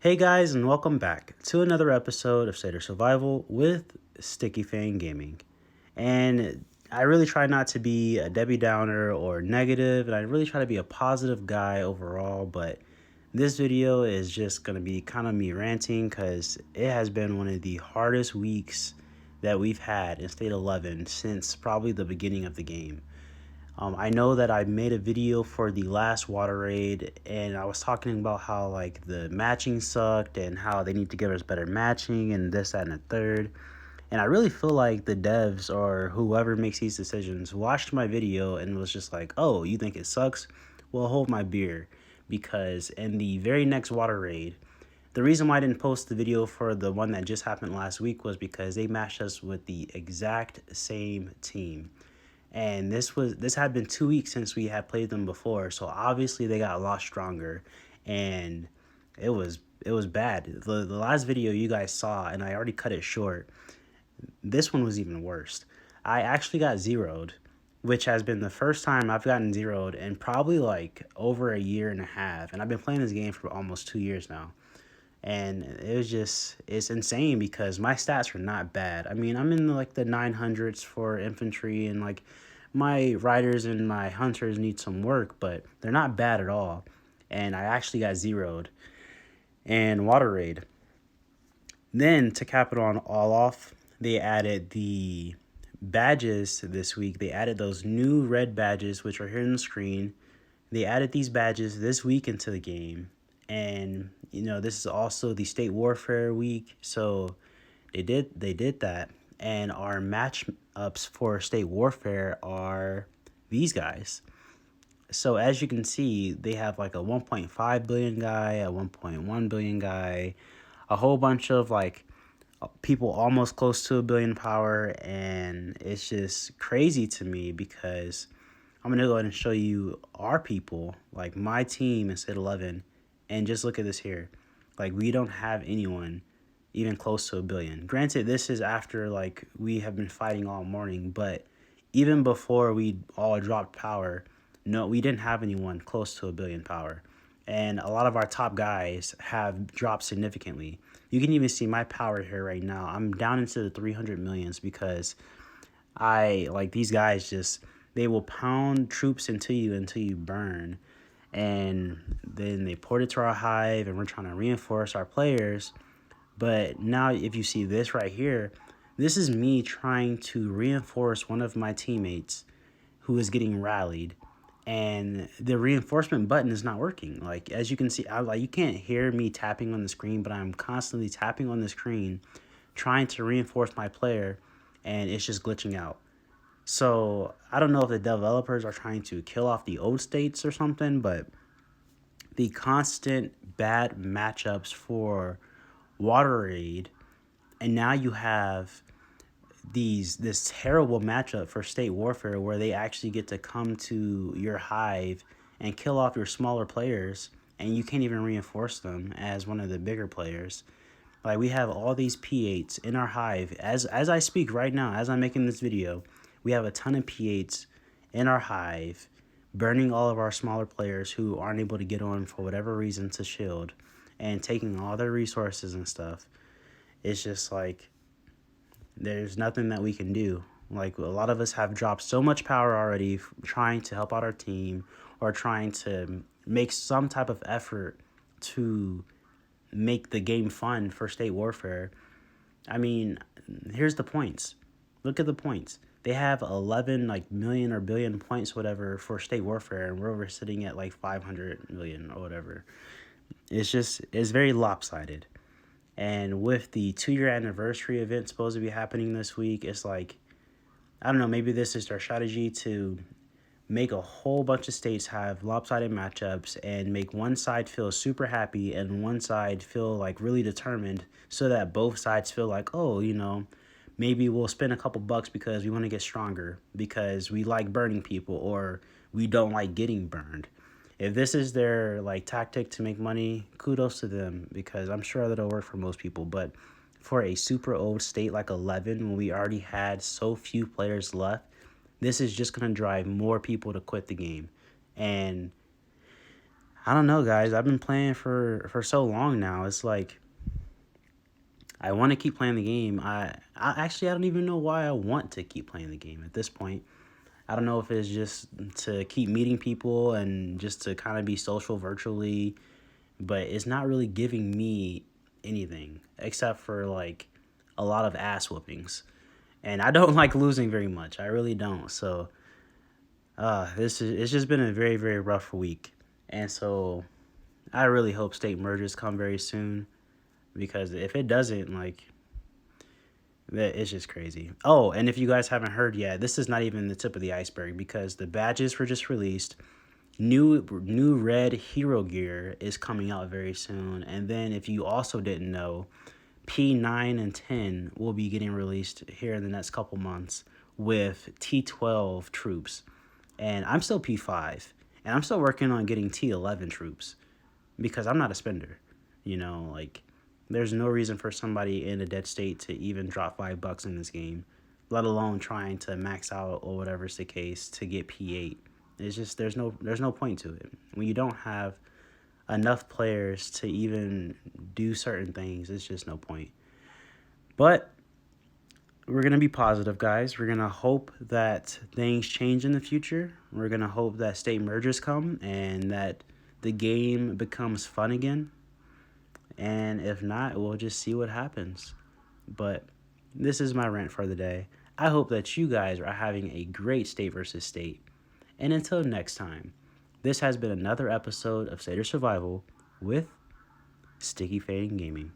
Hey guys, and welcome back to another episode of State of Survival with Sticky Fang Gaming. And I really try not to be a Debbie Downer or negative, and I really try to be a positive guy overall. But this video is just going to be kind of me ranting because it has been one of the hardest weeks that we've had in State 11 since probably the beginning of the game. I know that I made a video for the last water raid, and I was talking about how like the matching sucked and how they need to give us better matching and this, that, and the third. And I really feel like the devs or whoever makes these decisions watched my video and was just like, "Oh, you think it sucks? Well, hold my beer," because in the very next water raid, the reason why I didn't post the video for the one that just happened last week was because they matched us with the exact same team. And this had been 2 weeks since we had played them before, so obviously they got a lot stronger, and it was bad. The last video you guys saw, and I already cut it short. This one was even worse. I actually got zeroed, which has been the first time I've gotten zeroed in probably like over a year and a half, and I've been playing this game for almost 2 years now. And it's insane because my stats are not bad. I mean, I'm in like the 900s for infantry, and like my riders and my hunters need some work, but they're not bad at all. And I actually got zeroed and water raid. Then to cap it on all off, they added the badges this week. They added those new red badges, which are here on the screen. They added these badges this week into the game. And this is also the state warfare week, so they did that. And our matchups for state warfare are these guys. So as you can see, they have like a 1.5 billion guy, a 1.1 billion guy, a whole bunch of like people almost close to a billion power, and it's just crazy to me because I'm gonna go ahead and show you our people, like my team in State 11, and just look at this here. Like, we don't have anyone even close to a billion. Granted, this is after like we have been fighting all morning, but even before we all dropped power, no, we didn't have anyone close to a billion power. And a lot of our top guys have dropped significantly. You can even see my power here right now. I'm down into the 300 millions because these guys just, they will pound troops into you until you burn. And then they port it to our hive, and we're trying to reinforce our players. But now if you see this right here, this is me trying to reinforce one of my teammates who is getting rallied, and the reinforcement button is not working. Like, as you can see, you can't hear me tapping on the screen, but I'm constantly tapping on the screen trying to reinforce my player, and it's just glitching out. So I don't know if the developers are trying to kill off the old states or something, but the constant bad matchups for water raid, and now you have this terrible matchup for state warfare where they actually get to come to your hive and kill off your smaller players, and you can't even reinforce them as one of the bigger players. Like, we have all these P8s in our hive. As I speak right now, as I'm making this video, we have a ton of P8s in our hive, burning all of our smaller players who aren't able to get on for whatever reason to shield, and taking all their resources and stuff. It's just like, there's nothing that we can do. Like, a lot of us have dropped so much power already trying to help out our team or trying to make some type of effort to make the game fun for state warfare. I mean, here's the points. Look at the points. They have 11 million or billion points, whatever, for state warfare, and we're over sitting at like 500 million or whatever. It's very lopsided. And with the 2-year anniversary event supposed to be happening this week, it's like, I don't know, maybe this is their strategy to make a whole bunch of states have lopsided matchups and make one side feel super happy and one side feel like really determined, so that both sides feel like, oh, maybe we'll spend a couple bucks because we want to get stronger, because we like burning people, or we don't like getting burned. If this is their tactic to make money, kudos to them, because I'm sure that'll work for most people. But for a super old state like 11, when we already had so few players left, this is just going to drive more people to quit the game. And I don't know, guys. I've been playing for so long now. It's like I want to keep playing the game. I don't even know why I want to keep playing the game at this point. I don't know if it's just to keep meeting people and just to kind of be social virtually, but it's not really giving me anything except for like a lot of ass whoopings. And I don't like losing very much. I really don't. So, this is it's just been a very very rough week. And so I really hope state mergers come very soon because if it doesn't, like, that it's just crazy. Oh, and if you guys haven't heard yet, this is not even the tip of the iceberg because the badges were just released. New red hero gear is coming out very soon. And then if you also didn't know, P9 and 10 will be getting released here in the next couple months with T12 troops. And I'm still P5 and I'm still working on getting T11 troops because I'm not a spender. Like there's no reason for somebody in a dead state to even drop $5 in this game, let alone trying to max out or whatever's the case to get P8. It's just there's no point to it when you don't have enough players to even do certain things. It's just no point. But we're gonna be positive, guys. We're gonna hope that things change in the future. We're gonna hope that state mergers come and that the game becomes fun again. And if not, we'll just see what happens. But this is my rant for the day. I hope that you guys are having a great state versus state. And until next time, this has been another episode of Seder Survival with Sticky Fang Gaming.